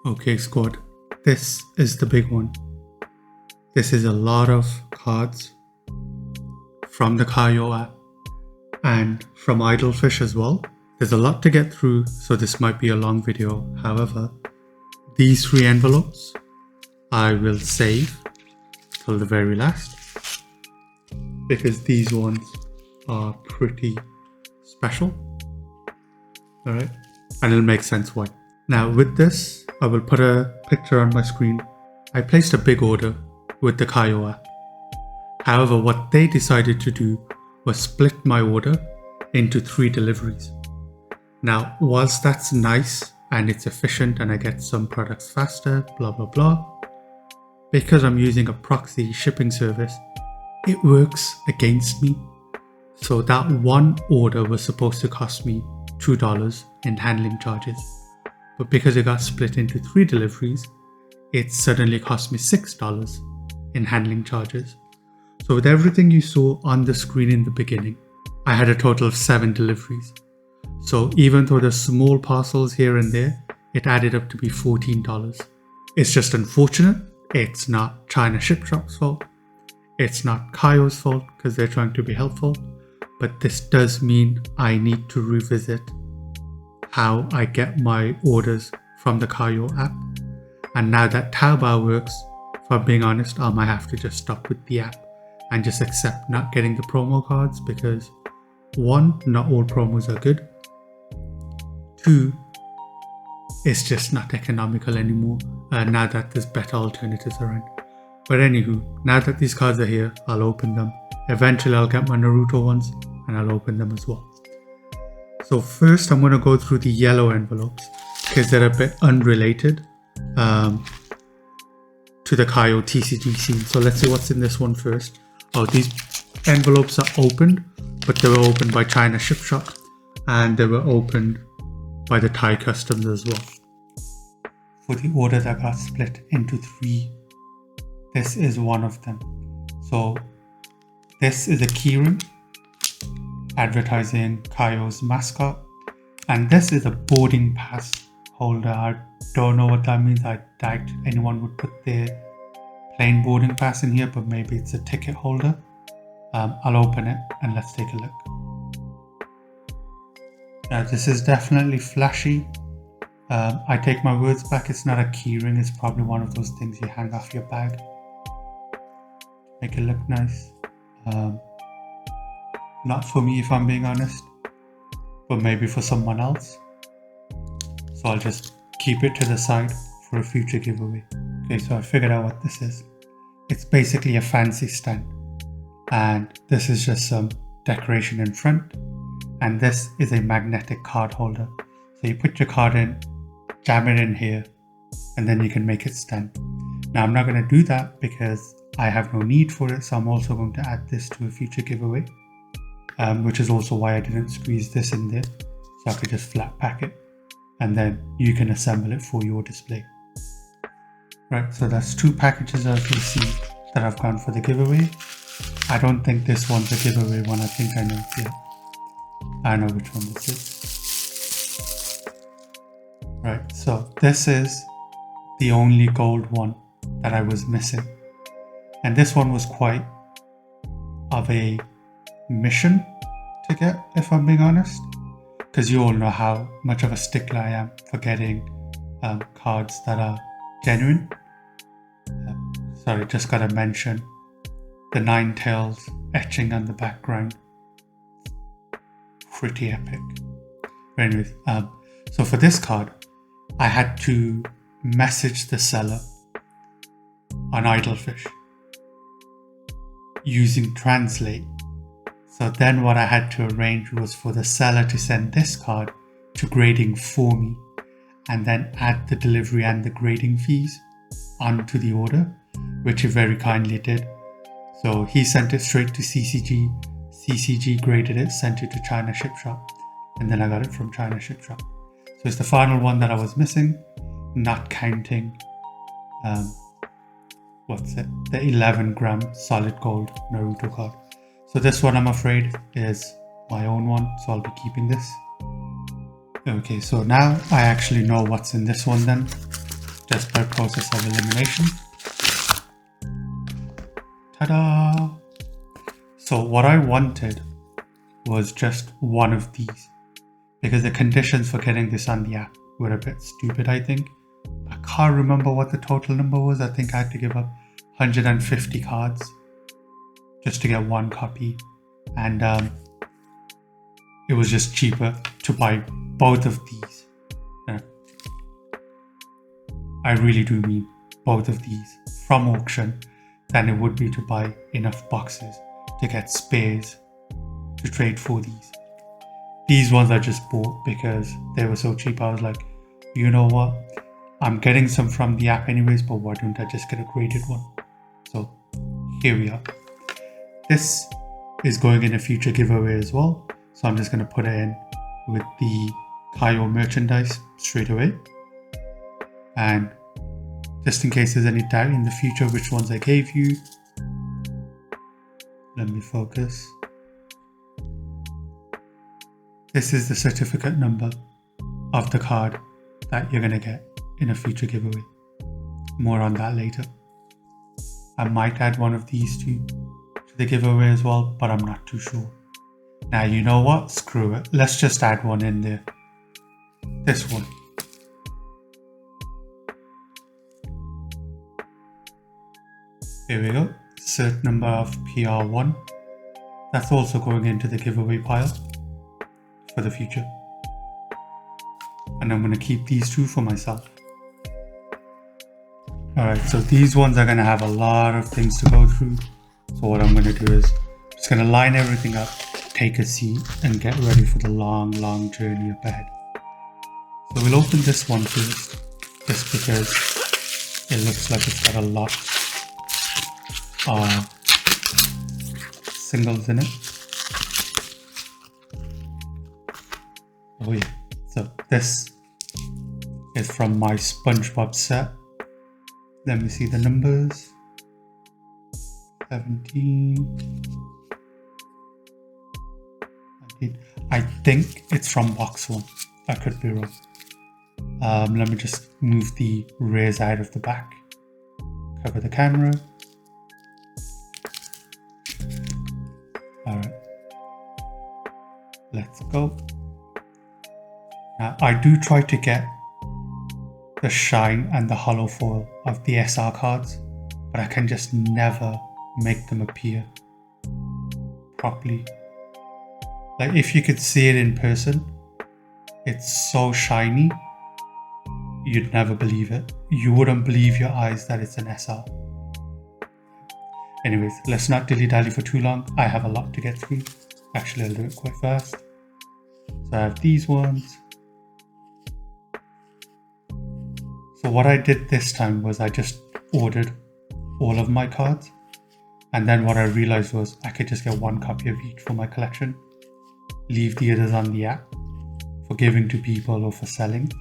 Okay, squad, this is the big one. This is a lot of cards from the Kayou app and from Idlefish as well. There's a lot to get through, so this might be a long video. However, these 3 envelopes I will save till the very last because these ones are pretty special. Alright, and it'll make sense why. Now with this, I will put a picture on my screen. I placed a big order with the Kayou app. However, what they decided to do was split my order into 3 deliveries. Now, whilst that's nice and it's efficient and I get some products faster, blah blah blah, because I'm using a proxy shipping service, it works against me. So that one order was supposed to cost me $2 in handling charges. But because it got split into 3 deliveries, it suddenly cost me $6 in handling charges. So with everything you saw on the screen in the beginning, I had a total of 7 deliveries. So even though there's small parcels here and there, it added up to be $14. It's just unfortunate. It's not ChinaShipShop's fault. It's not Kayou's fault because they're trying to be helpful. But this does mean I need to revisit how I get my orders from the Kayou app. And now that Taobao works, if I'm being honest, I might have to just stop with the app and just accept not getting the promo cards because 1, not all promos are good. 2, it's just not economical anymore now that there's better alternatives around. But anywho, now that these cards are here, I'll open them. Eventually I'll get my Naruto ones and I'll open them as well. So first I'm going to go through the yellow envelopes because they're a bit unrelated to the Kayou TCG scene. So let's see what's in this one first. Oh, these envelopes are opened, but they were opened by ChinaShipShop and they were opened by the Thai customs as well. For the order that got split into 3, this is one of them. So this is a keyring advertising Kayou's mascot, and this is a boarding pass holder. I don't know what that means. I doubt anyone would put their plain boarding pass in here, but maybe it's a ticket holder. I'll open it and let's take a look. Now this is definitely flashy. I take my words back, it's not a keyring, it's probably one of those things you hang off your bag. Make it look nice. Not for me if I'm being honest, but maybe for someone else. So I'll just keep it to the side for a future giveaway. Okay, so I figured out what this is. It's basically a fancy stand. And this is just some decoration in front. And this is a magnetic card holder. So you put your card in, jam it in here, and then you can make it stand. Now I'm not going to do that because I have no need for it. So I'm also going to add this to a future giveaway. Which is also why I didn't squeeze this in there, so I could just flat pack it and then you can assemble it for your display. Right, so that's 2 packages I've received that I've gone for the giveaway. I don't think this one's a giveaway one. I think I know. Yeah, I know which one this is. Right, so this is the only gold one that I was missing, and this one was quite of a mission to get, if I'm being honest, because you all know how much of a stickler I am for getting cards that are genuine. Sorry, just gotta mention the 9 tails etching on the background, pretty epic. But anyways, so for this card I had to message the seller on Idlefish using Translate. So then what I had to arrange was for the seller to send this card to grading for me and then add the delivery and the grading fees onto the order, which he very kindly did. So he sent it straight to CCG, CCG graded it, sent it to ChinaShipShop, and then I got it from ChinaShipShop. So it's the final one that I was missing, not counting the 11 gram solid gold Naruto card. So this one, I'm afraid, is my own one, so I'll be keeping this. Okay, so now I actually know what's in this one then. just by process of elimination. Ta-da! So what I wanted was just one of these, because the conditions for getting this on the app were a bit stupid, I think. I can't remember what the total number was. I think I had to give up 150 cards just to get one copy. And it was just cheaper to buy both of these. I really do mean both of these from auction than it would be to buy enough boxes to get spares to trade for these. These ones I just bought because they were so cheap. I was like, you know what? I'm getting some from the app anyways, but why don't I just get a graded one? So here we are. This is going in a future giveaway as well. So I'm just going to put it in with the Kayou merchandise straight away. And just in case there's any doubt in the future which ones I gave you, let me focus. This is the certificate number of the card that you're going to get in a future giveaway. More on that later. I might add one of these two to the giveaway as well, but I'm not too sure. Now, you know what? Screw it. Let's just add one in there. This one. Here we go. Cert number of PR1. That's also going into the giveaway pile for the future. And I'm going to keep these two for myself. Alright, so these ones are going to have a lot of things to go through. So what I'm going to do is just going to line everything up, take a seat, and get ready for the long journey up ahead. So we'll open this one first, just because it looks like it's got a lot of singles in it. Oh yeah, so this is from my Spongebob set. Let me see the numbers. 17. I think it's from box 1. I could be wrong. Let me just move the rays out of the back. Cover the camera. Alright. Let's go. Now, I do try to get the shine and the hollow foil of the SR cards, but I can just never make them appear properly. Like, if you could see it in person, it's so shiny, you'd never believe it. You wouldn't believe your eyes that it's an SR. Anyways, let's not dilly-dally for too long. I have a lot to get through. Actually, I'll do it quite fast. So I have these ones. So what I did this time was I just ordered all of my cards. And then what I realized was I could just get one copy of each for my collection. Leave the others on the app for giving to people or for selling.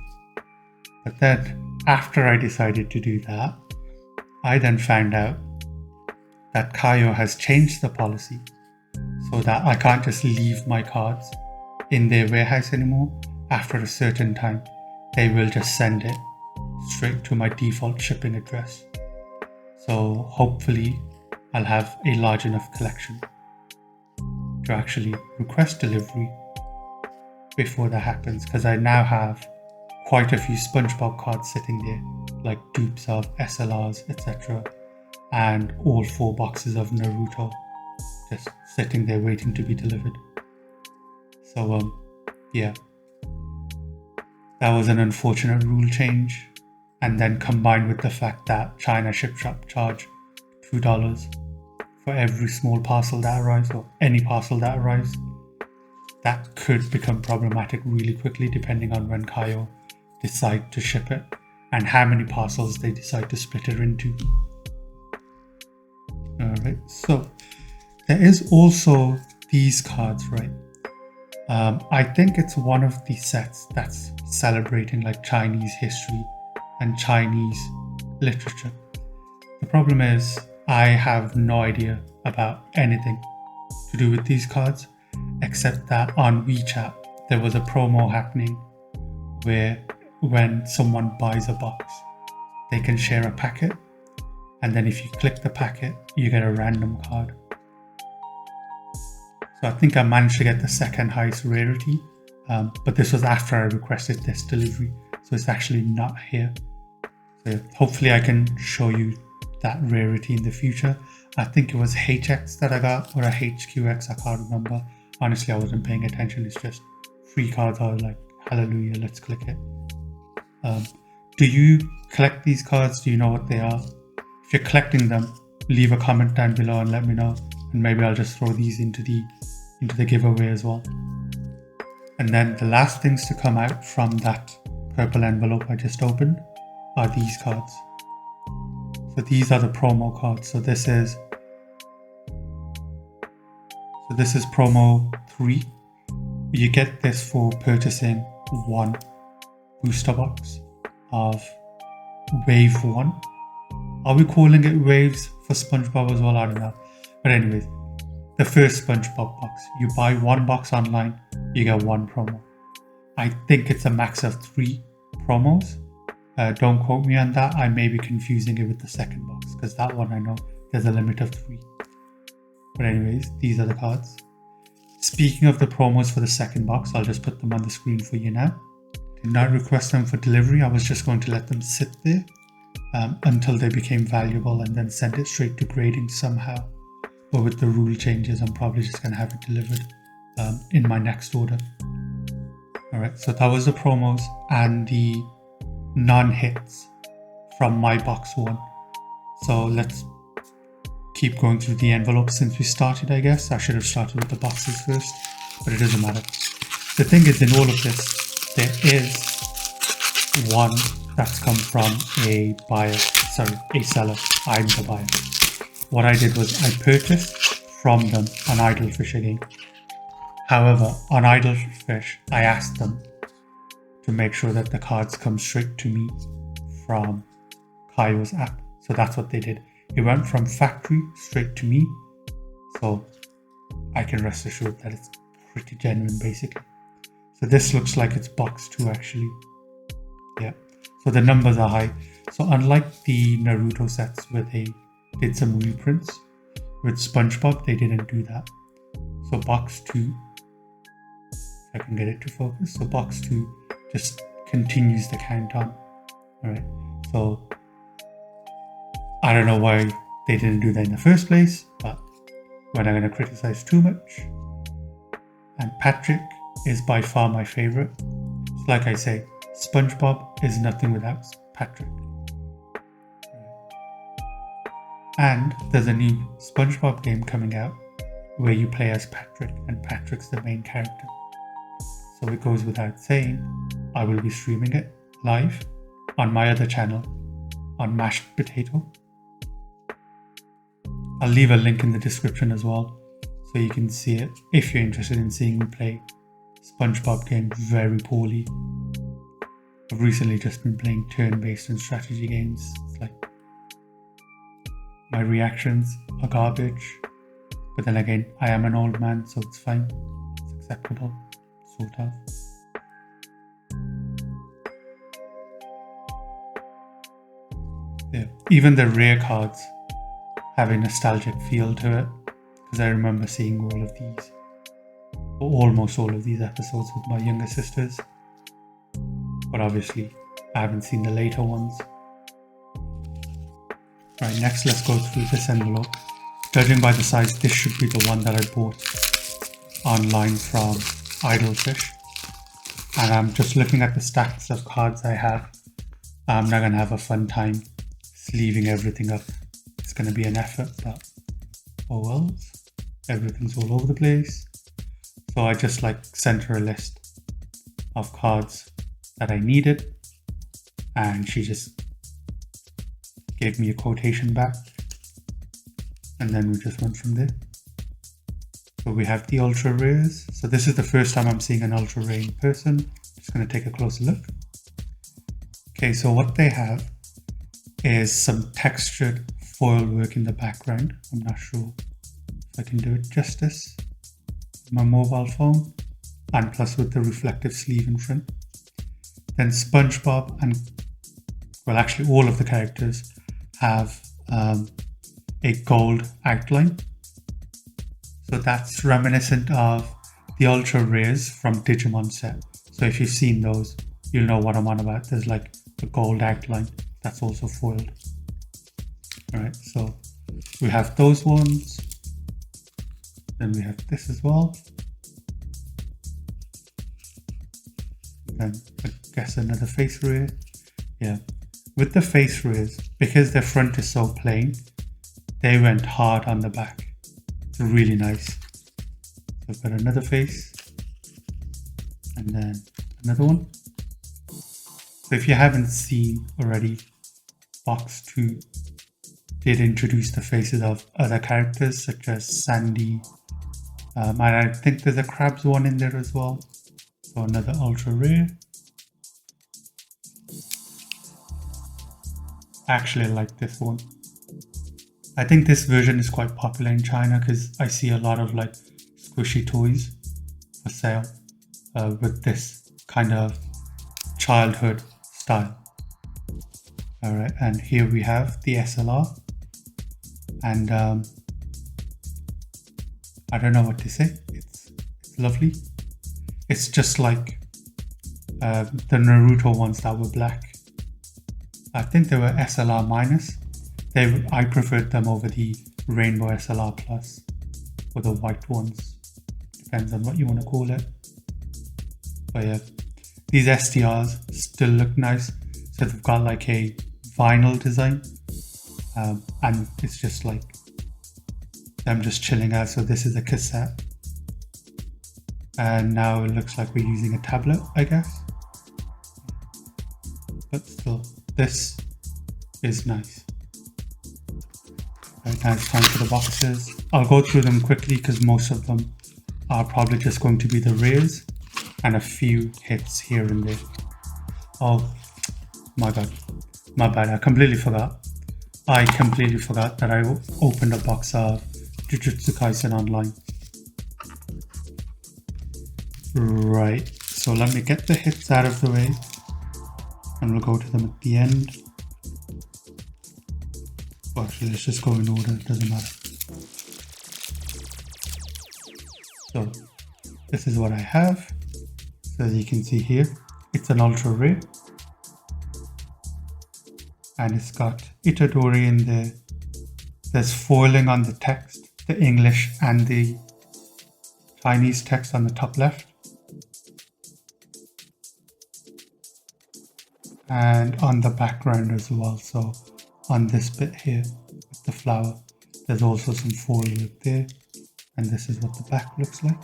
But then after I decided to do that, I then found out that Kayou has changed the policy so that I can't just leave my cards in their warehouse anymore. After a certain time, they will just send it straight to my default shipping address. So hopefully I'll have a large enough collection to actually request delivery before that happens, because I now have quite a few Spongebob cards sitting there, like dupes of SLRs, etc. and all 4 boxes of Naruto just sitting there waiting to be delivered. So yeah, that was an unfortunate rule change, and then combined with the fact that ChinaShipShop charge $2 for every small parcel that arrives, or any parcel that arrives, that could become problematic really quickly depending on when Kayou decide to ship it and how many parcels they decide to split it into. Alright, so there is also these cards, right? I think it's one of the sets that's celebrating like Chinese history and Chinese literature. The problem is I have no idea about anything to do with these cards, except that on WeChat there was a promo happening where when someone buys a box, they can share a packet. And then if you click the packet, you get a random card. So I think I managed to get the second highest rarity, but this was after I requested this delivery. So it's actually not here. So hopefully I can show you that rarity in the future. I think it was HX that I got, or a HQX, I can't remember. Honestly, I wasn't paying attention. It's just free cards. I was like, hallelujah, let's click it. Do you collect these cards? Do you know what they are? If you're collecting them, leave a comment down below and let me know. And maybe I'll just throw these into the giveaway as well. And then the last things to come out from that purple envelope I just opened are these cards. So these are the promo cards. So this is promo 3. You get this for purchasing one booster box of wave 1. Are we calling it waves for SpongeBob as well? I don't know. But anyways, the first SpongeBob box. You buy one box online, you get one promo. I think it's a max of 3 promos. Don't quote me on that. I may be confusing it with the second box, because that one I know there's a limit of 3. But anyways, these are the cards. Speaking of the promos for the second box, I'll just put them on the screen for you now. Did not request them for delivery. I was just going to let them sit there until they became valuable and then send it straight to grading somehow. But with the rule changes, I'm probably just going to have it delivered in my next order. Alright, so that was the promos and the non-hits from my box 1. So let's keep going through the envelopes since we started, I guess. I should have started with the boxes first, but it doesn't matter. The thing is, in all of this, there is one that's come from a seller. I'm the buyer. What I did was I purchased from them an Idlefish again. However, on Idlefish, I asked them to make sure that the cards come straight to me from Kayou's app. So that's what they did. It went from factory straight to me. So I can rest assured that it's pretty genuine, basically. So this looks like it's box 2 actually. Yeah. So the numbers are high. So unlike the Naruto sets where they did some reprints, with SpongeBob they didn't do that. So box 2, if I can get it to focus. So box 2 just continues the countdown. Alright. So I don't know why they didn't do that in the first place, but we're not going to criticize too much. And Patrick is by far my favorite. So like I say, SpongeBob is nothing without Patrick. And there's a new SpongeBob game coming out where you play as Patrick, and Patrick's the main character. So it goes without saying, I will be streaming it live on my other channel, on Mashed Potato. I'll leave a link in the description as well, so you can see it if you're interested in seeing me play SpongeBob game very poorly. I've recently just been playing turn-based and strategy games. It's like my reactions are garbage, but then again, I am an old man, so it's fine. It's acceptable, sort of. Yeah. Even the rare cards have a nostalgic feel to it, because I remember seeing all of these, or almost all of these episodes with my younger sisters. But obviously, I haven't seen the later ones. Right, next let's go through this envelope. Judging by the size, this should be the one that I bought online from Idlefish. And I'm just looking at the stacks of cards I have. I'm not going to have a fun time sleeving everything up. It's going to be an effort, but oh well. Everything's all over the place. So I just sent her a list of cards that I needed, and she just gave me a quotation back, and then we just went from there. So we have the ultra rares. So this is the first time I'm seeing an ultra rare in person. Just going to take a closer look. Okay, so what they have is some textured foil work in the background. I'm not sure if I can do it justice with my mobile phone, and plus with the reflective sleeve in front. Then SpongeBob and well, actually all of the characters have a gold outline. So that's reminiscent of the ultra rares from Digimon set. So if you've seen those, you'll know what I'm on about. There's like a gold outline that's also foiled. Alright, so we have those ones. Then we have this as well. And I guess another face rare. Yeah. With the face rares, because their front is so plain, they went hard on the back. It's really nice. So I've got another face. And then another one. So if you haven't seen already, Box 2 did introduce the faces of other characters such as Sandy. And I think there's a Crabs one in there as well. So another ultra rare. Actually, I like this one. I think this version is quite popular in China because I see a lot of like squishy toys for sale with this kind of childhood style. Alright, and here we have the SLR. And I don't know what to say. It's lovely. It's just like the Naruto ones that were black. I think they were SLR minus. I preferred them over the Rainbow SLR plus or the white ones. Depends on what you want to call it. But yeah, these SDRs still look nice. So they've got like a vinyl design. And it's just like them just chilling out. So this is a cassette. And now it looks like we're using a tablet, I guess. But still, this is nice. Right, now it's time for the boxes. I'll go through them quickly because most of them are probably just going to be the rares and a few hits here and there. Oh my god, my bad, I completely forgot that I opened a box of Jujutsu Kaisen Online. Right, so let me get the hits out of the way and we'll go to them at the end. Well, actually, let's just go in order, it doesn't matter. So, this is what I have. So as you can see here, it's an ultra rare. And it's got Itadori in there. There's foiling on the text, the English and the Chinese text on the top left. And on the background as well. So on this bit here with the flower, there's also some foil there. And this is what the back looks like.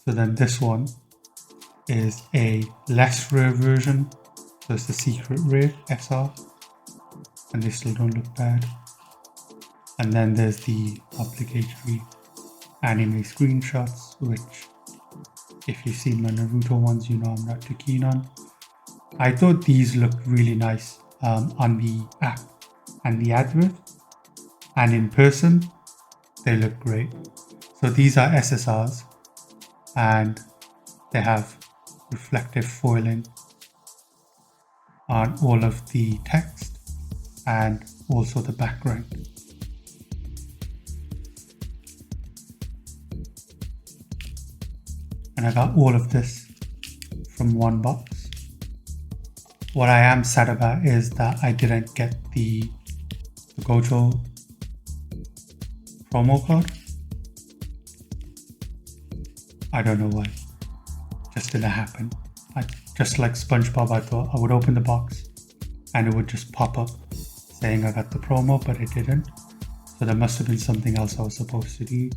So then this one is a less rare version. So it's the secret rare SR. And they still don't look bad. And then there's the obligatory anime screenshots, which if you've seen my Naruto ones, you know I'm not too keen on. I thought these looked really nice on the app and the advert. And in person, they look great. So these are SSRs. And they have reflective foiling on all of the text and also the background. And I got all of this from one box. What I am sad about is that I didn't get the Gojo promo code. I don't know why. Just didn't happen. Just like Spongebob, I thought I would open the box and it would just pop up saying I got the promo, but it didn't. So there must have been something else I was supposed to do.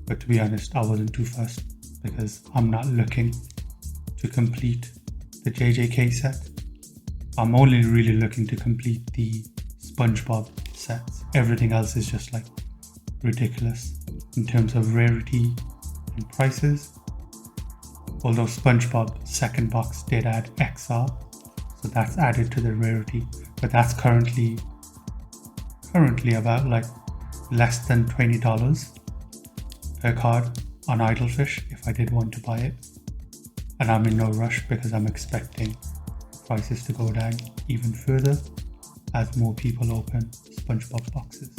But to be honest, I wasn't too fussed because I'm not looking to complete the JJK set. I'm only really looking to complete the Spongebob sets. Everything else is just like ridiculous in terms of rarity and prices. Although Spongebob second box did add XR, so that's added to the rarity, but that's currently about like less than $20 per card on Idlefish if I did want to buy it. and I'm in no rush because I'm expecting prices to go down even further as more people open SpongeBob boxes.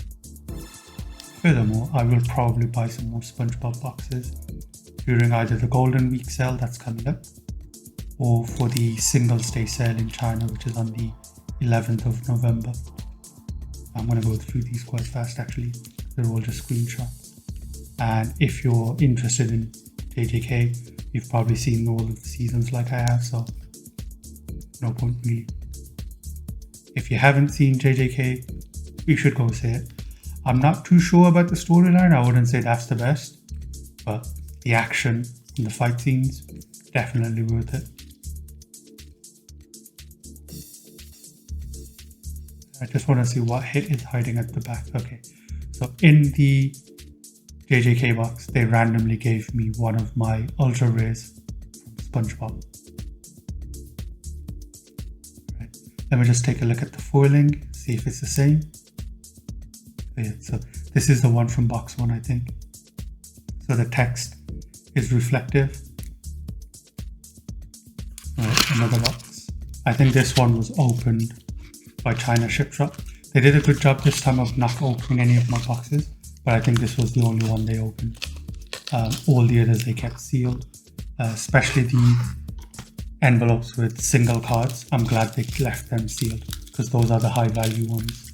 Furthermore, I will probably buy some more SpongeBob boxes during either the Golden Week sale that's coming up or for the Singles Day sale in China, which is on the 11th of November. I'm going to go through these quite fast actually. They're all just screenshots. And if you're interested in JJK, you've probably seen all of the seasons like I have, so no point really. If you haven't seen JJK, you should go see it. I'm not too sure about the storyline. I wouldn't say that's the best, but the action and the fight scenes, definitely worth it. I just want to see what hit is hiding at the back. Okay, so in the JJK box, they randomly gave me one of my ultra rares from SpongeBob. Right. Let me just take a look at the foiling, see if it's the same. Yeah, so this is the one from box 1, I think. So the text is reflective. Right, another box. I think this one was opened by ChinaShipShop. They did a good job this time of not opening any of my boxes, but I think this was the only one they opened. All the others they kept sealed, especially the envelopes with single cards. I'm glad they left them sealed because those are the high value ones.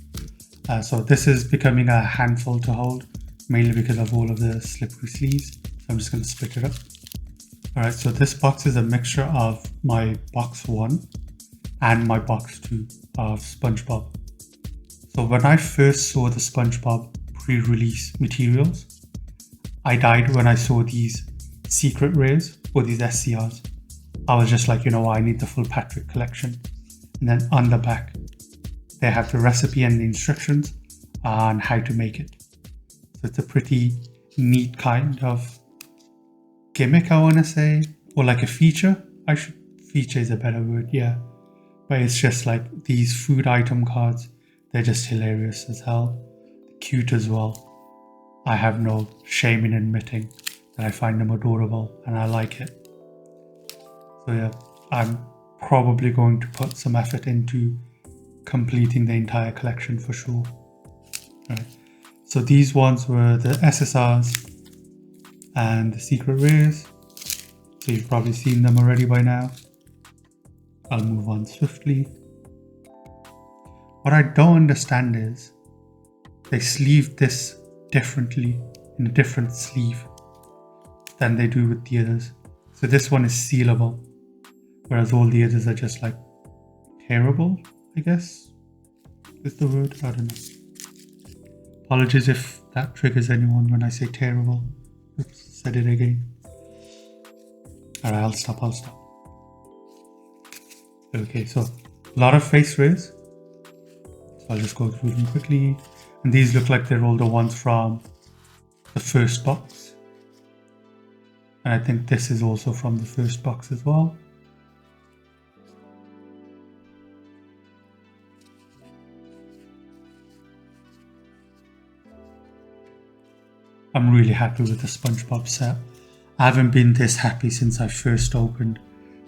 So this is becoming a handful to hold, mainly because of all of the slippery sleeves. So I'm just going to split it up. Alright, so this box is a mixture of my box 1 and my box 2 of SpongeBob. So when I first saw the SpongeBob pre-release materials, I died when I saw these secret rares or these SCRs. I was just like, you know what, I need the full Patrick collection. And then on the back, they have the recipe and the instructions on how to make it. So it's a pretty neat kind of gimmick, I want to say, or like a feature. Feature is a better word, yeah. But it's just like these food item cards. They're just hilarious as hell. Cute as well. I have no shame in admitting that I find them adorable and I like it. So yeah, I'm probably going to put some effort into completing the entire collection for sure. Right. So these ones were the SSRs and the secret rares. So you've probably seen them already by now. I'll move on swiftly. What I don't understand is they sleeved this differently in a different sleeve than they do with the others. So this one is sealable, whereas all the others are just like tearable, I guess is the word. I don't know. Apologies if that triggers anyone when I say tearable. Oops, said it again. Alright, I'll stop. Okay, so a lot of face rays. So I'll just go through them quickly. And these look like they're all the ones from the first box. And I think this is also from the first box as well. I'm really happy with the SpongeBob set. I haven't been this happy since I first opened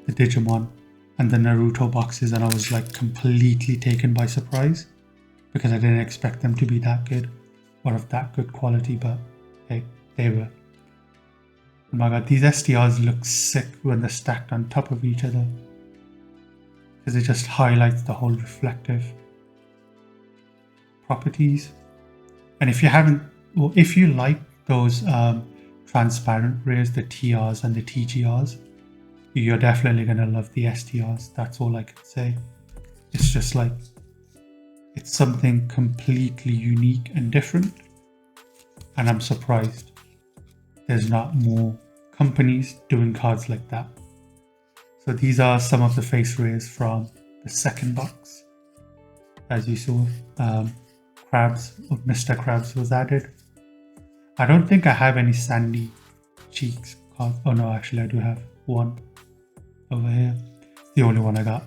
the Digimon and the Naruto boxes, and I was like completely taken by surprise because I didn't expect them to be that good or of that good quality, but hey, they were. Oh my god, these STRs look sick when they're stacked on top of each other because it just highlights the whole reflective properties. And if you haven't, well, if you like those transparent rays, the TRs and the TGRs, you're definitely going to love the STRs. That's all I can say. It's just like, it's something completely unique and different. And I'm surprised there's not more companies doing cards like that. So these are some of the face rays from the second box. As you saw, Krabs of Mr. Krabs was added. I don't think I have any Sandy Cheeks cards. Oh no, actually I do have one over here. It's the only one I got.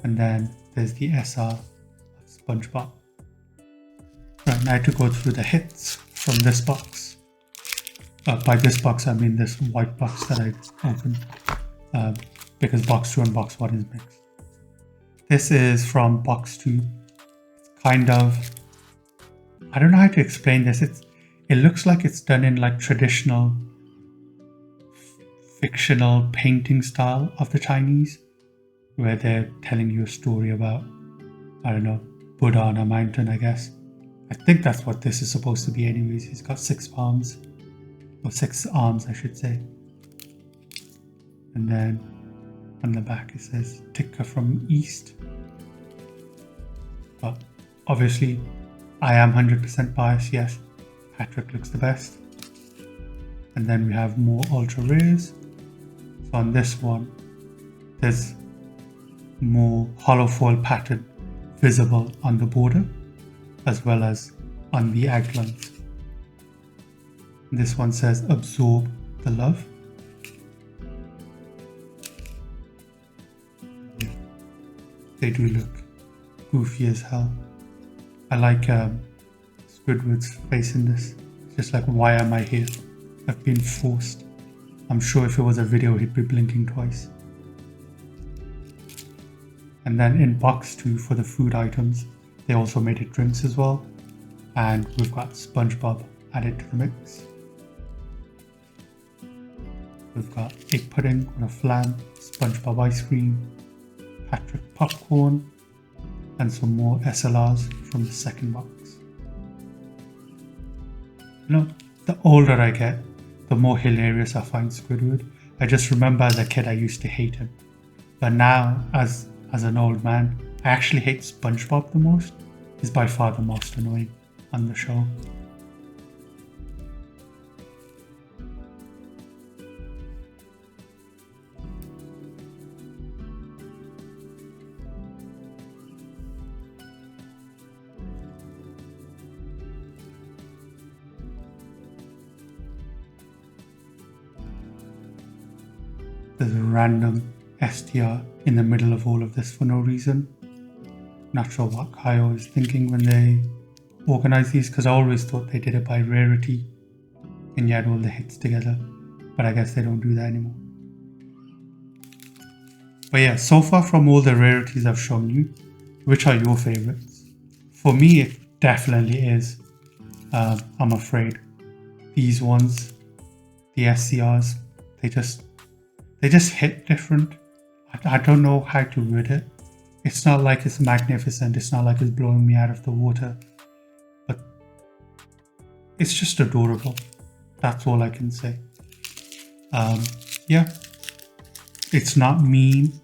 And then there's the SR of SpongeBob. Right, now to go through the hits from this box. By this box I mean this white box that I opened. because box 2 and box 1 is mixed. This is from box 2. It's kind of, I don't know how to explain this. It looks like it's done in like traditional fictional painting style of the Chinese, where they're telling you a story about, I don't know, Buddha on a mountain, I guess. I think that's what this is supposed to be anyways. He's got 6 palms, or 6 arms I should say. And then on the back it says Tikka from East. But obviously I am 100% biased, yes. Patrick looks the best. And then we have more ultra rares. So on this one, there's more hollow foil pattern visible on the border as well as on the outlines. This one says absorb the love. Yeah, they do look goofy as hell. I like Squidward's face in this. It's just like, why am I here? I've been forced. I'm sure if it was a video he'd be blinking twice. And then in box 2 for the food items, they also made it drinks as well. And we've got Spongebob added to the mix. We've got egg pudding with a flan, Spongebob ice cream, Patrick popcorn, and some more SLRs from the second box. You know, the older I get, the more hilarious I find Squidward. I just remember as a kid I used to hate him. But now, as an old man, I actually hate SpongeBob the most. He's by far the most annoying on the show. There's a random STR in the middle of all of this for no reason. Not sure what Kayou is thinking when they organize these, because I always thought they did it by rarity and you had all the hits together, but I guess they don't do that anymore. But yeah, so far from all the rarities I've shown you, which are your favorites? For me, it definitely is, I'm afraid, these ones, the SCRs, they just hit different. I don't know how to word it. It's not like it's magnificent, it's not like it's blowing me out of the water, but it's just adorable. That's all I can say. Yeah, it's not mean,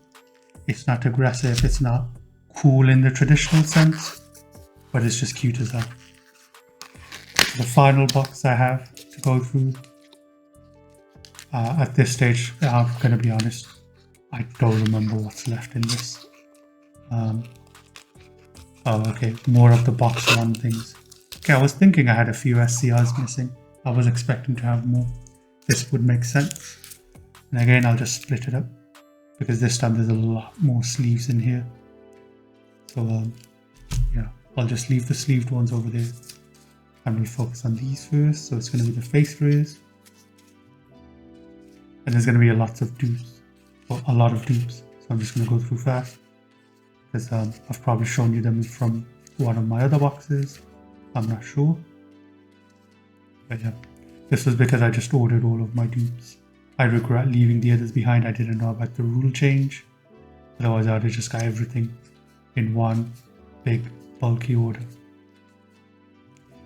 it's not aggressive, it's not cool in the traditional sense, but it's just cute as hell. The final box I have to go through, at this stage, I'm gonna be honest, I don't remember what's left in this. Oh, okay, more of the box 1 things. Okay, I was thinking I had a few SCRs missing. I was expecting to have more. This would make sense. And again, I'll just split it up, because this time there's a lot more sleeves in here. So, yeah, I'll just leave the sleeved ones over there. And we'll focus on these first. So it's going to be the face rays. And there's going to be a lot of dupes. So I'm just going to go through fast, because I've probably shown you them from one of my other boxes. I'm not sure. But yeah, this was because I just ordered all of my dupes. I regret leaving the others behind. I didn't know about the rule change. Otherwise I would have just got everything in one big bulky order.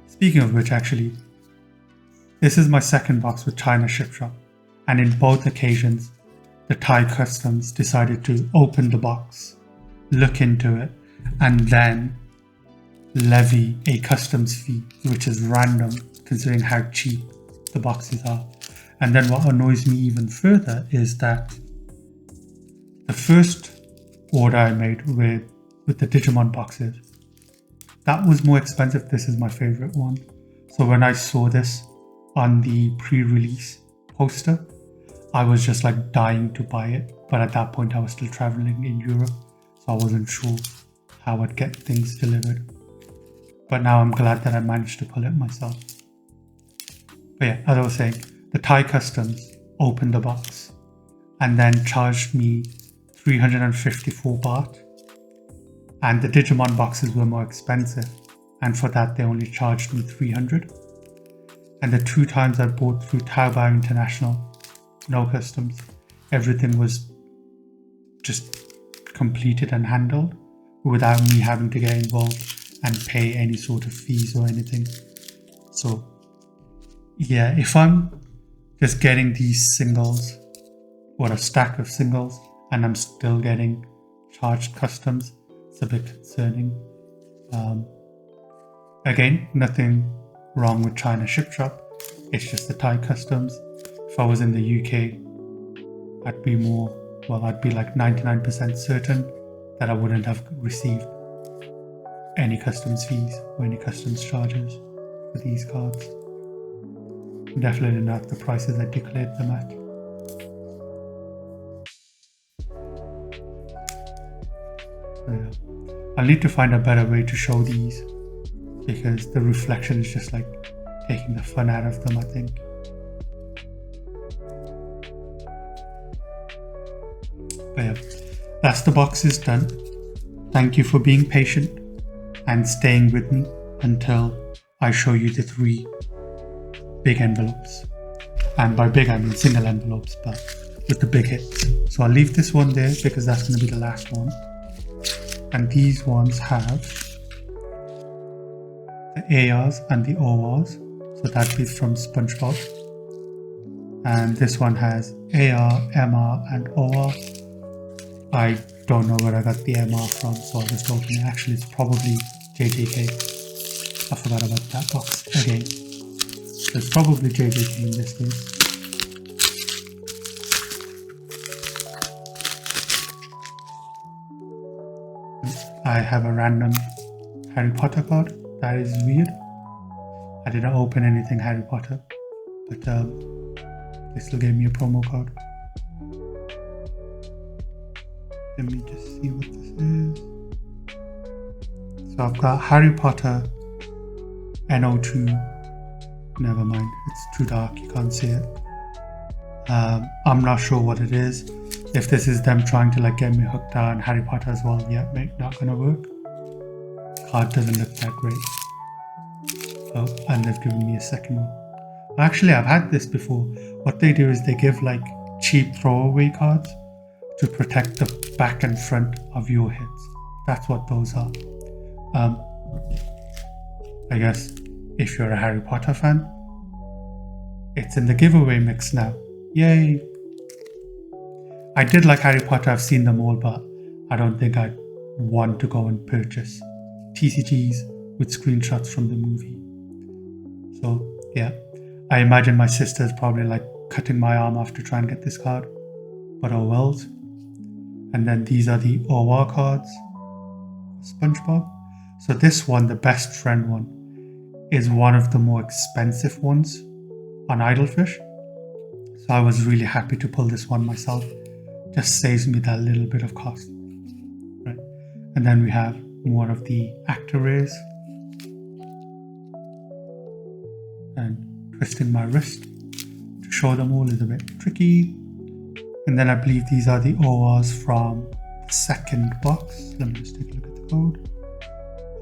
Speaking of which, actually, this is my second box with ChinaShipShop. And in both occasions, the Thai customs decided to open the box, look into it, and then levy a customs fee, which is random considering how cheap the boxes are. And then what annoys me even further is that the first order I made with the Digimon boxes, that was more expensive. This is my favorite one. So when I saw this on the pre-release poster, I was just like dying to buy it. But at that point I was still traveling in Europe, so I wasn't sure how I'd get things delivered. But now I'm glad that I managed to pull it myself. But yeah, as I was saying, the Thai customs opened the box and then charged me 354 baht. And the Digimon boxes were more expensive, and for that they only charged me 300. And the 2 times I bought through Taobao International, no customs, everything was just completed and handled without me having to get involved and pay any sort of fees or anything. So yeah, if I'm just getting these singles or a stack of singles and I'm still getting charged customs, it's a bit concerning. Again, nothing wrong with ChinaShipShop. It's just the Thai customs. If I was in the UK, I'd be like 99% certain that I wouldn't have received any customs fees or any customs charges for these cards. Definitely not the prices I declared them at. So yeah. I'll need to find a better way to show these, because the reflection is just like taking the fun out of them, I think. But yeah, that's the boxes done. Thank you for being patient and staying with me until I show you the 3 big envelopes. And by big I mean single envelopes, but with the big hits. So I'll leave this one there because that's going to be the last one. And these ones have the ARs and the ORs. So that'd be from Spongebob. And this one has AR, MR and OR. I don't know where I got the MR from, so I'll just open it. Actually, it's probably JJK. I forgot about that box again. So it's probably JJK in this case. I have a random Harry Potter card. That is weird. I didn't open anything Harry Potter, but they still gave me a promo code. Let me just see what this is. So I've got Harry Potter NO2. Never mind, it's too dark, you can't see it. I'm not sure what it is. If this is them trying to like get me hooked on Harry Potter as well, yeah, mate, not gonna work. Card doesn't look that great. Oh, and they've given me a second one. Actually, I've had this before. What they do is they give like cheap throwaway cards to protect the back and front of your hits. That's what those are. I guess if you're a Harry Potter fan, it's in the giveaway mix now. Yay! I did like Harry Potter, I've seen them all, but I don't think I'd want to go and purchase TCGs with screenshots from the movie. So yeah, I imagine my sister's probably like cutting my arm off to try and get this card, but oh wells. And then these are the OR cards, Spongebob. So this one, the best friend one, is one of the more expensive ones on Idlefish. So I was really happy to pull this one myself. Just saves me that little bit of cost. Right. And then we have more of the actor rays. And twisting my wrist to show them all is a bit tricky. And then I believe these are the ORs from the second box. Let me just take a look at the code.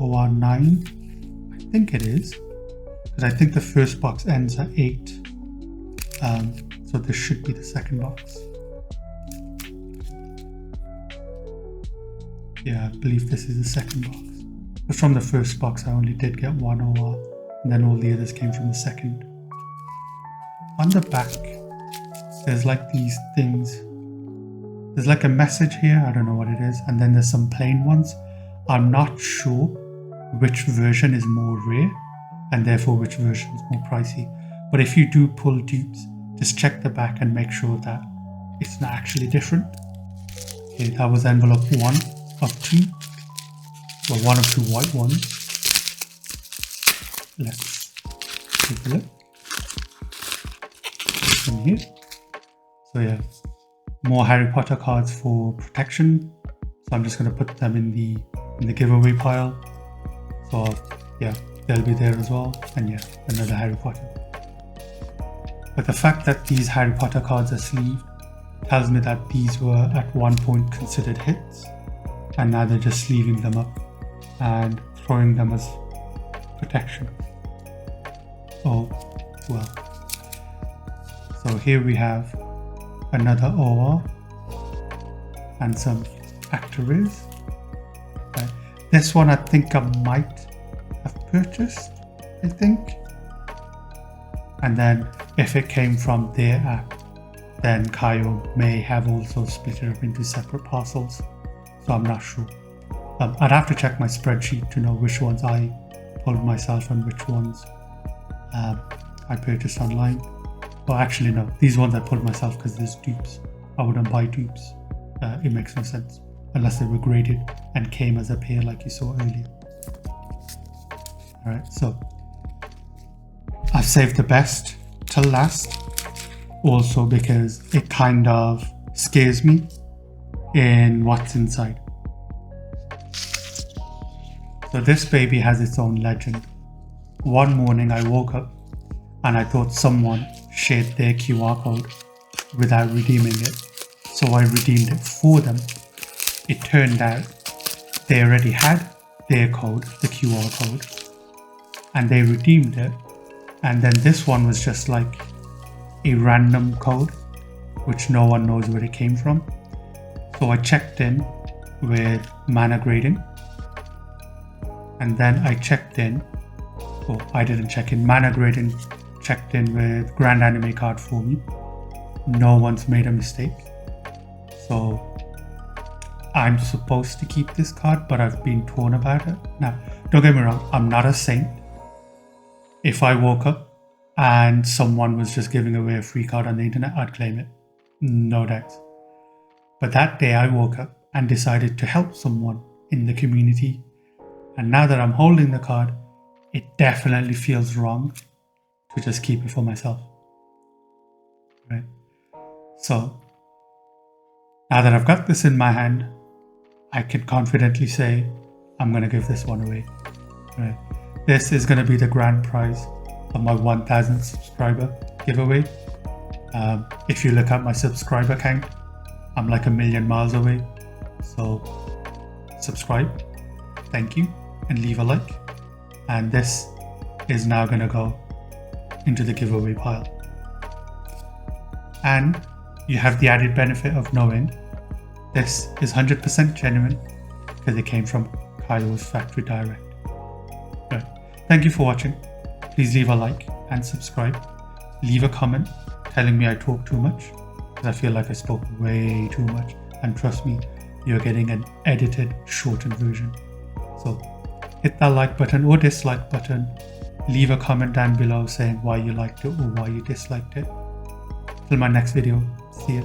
OR9, I think it is, because I think the first box ends at 8. So this should be the second box. Yeah, I believe this is the second box. But from the first box I only did get one OR, and then all the others came from the second. On the back, there's like these things. There's like a message here, I don't know what it is, and then there's some plain ones. I'm not sure which version is more rare, and therefore which version is more pricey. But if you do pull dupes, just check the back and make sure that it's not actually different. Okay, that was envelope 1 of 2. Well, 1 of 2 white ones. Let's take a look. In here. So yeah, more Harry Potter cards for protection. So I'm just going to put them in the giveaway pile. So yeah, they'll be there as well. And yeah, another Harry Potter. But the fact that these Harry Potter cards are sleeved tells me that these were at one point considered hits, and now they're just leaving them up and throwing them as protection. Oh well. So here we have another OR and some actors. This one I think I might have purchased, I think. And then if it came from their app, then Kayou may have also split it up into separate parcels. So I'm not sure. I'd have to check my spreadsheet to know which ones I pulled myself and which ones I purchased online. Well, actually no, these ones I pulled myself because there's dupes. I wouldn't buy dupes. It makes no sense unless they were graded and came as a pair like you saw earlier. Alright, so I've saved the best till last, also because it kind of scares me in what's inside. So this baby has its own legend. One morning I woke up and I thought someone shared their QR code without redeeming it. So I redeemed it for them. It turned out they already had their code, the QR code, and they redeemed it. And then this one was just like a random code, which no one knows where it came from. So I checked in with mana grading. And then I checked in, I didn't check in, mana grading checked in with Grand Anime card for me. No one's made a mistake. So I'm supposed to keep this card, but I've been torn about it. Now, don't get me wrong, I'm not a saint. If I woke up and someone was just giving away a free card on the internet, I'd claim it. No doubt. But that day I woke up and decided to help someone in the community. And now that I'm holding the card, it definitely feels wrong to just keep it for myself. Right? So now that I've got this in my hand, I can confidently say I'm going to give this one away. Right? This is going to be the grand prize of my 1000 subscriber giveaway. If you look at my subscriber count, I'm like 1,000,000 miles away. So subscribe, thank you, and leave a like. And this is now going to go into the giveaway pile. And you have the added benefit of knowing this is 100% genuine because it came from Kayou's factory direct. Right. Thank you for watching. Please leave a like and subscribe. Leave a comment telling me I talk too much, because I feel like I spoke way too much. And trust me, you're getting an edited, shortened version. So hit that like button or dislike button. Leave a comment down below saying why you liked it or why you disliked it. Till my next video. See ya.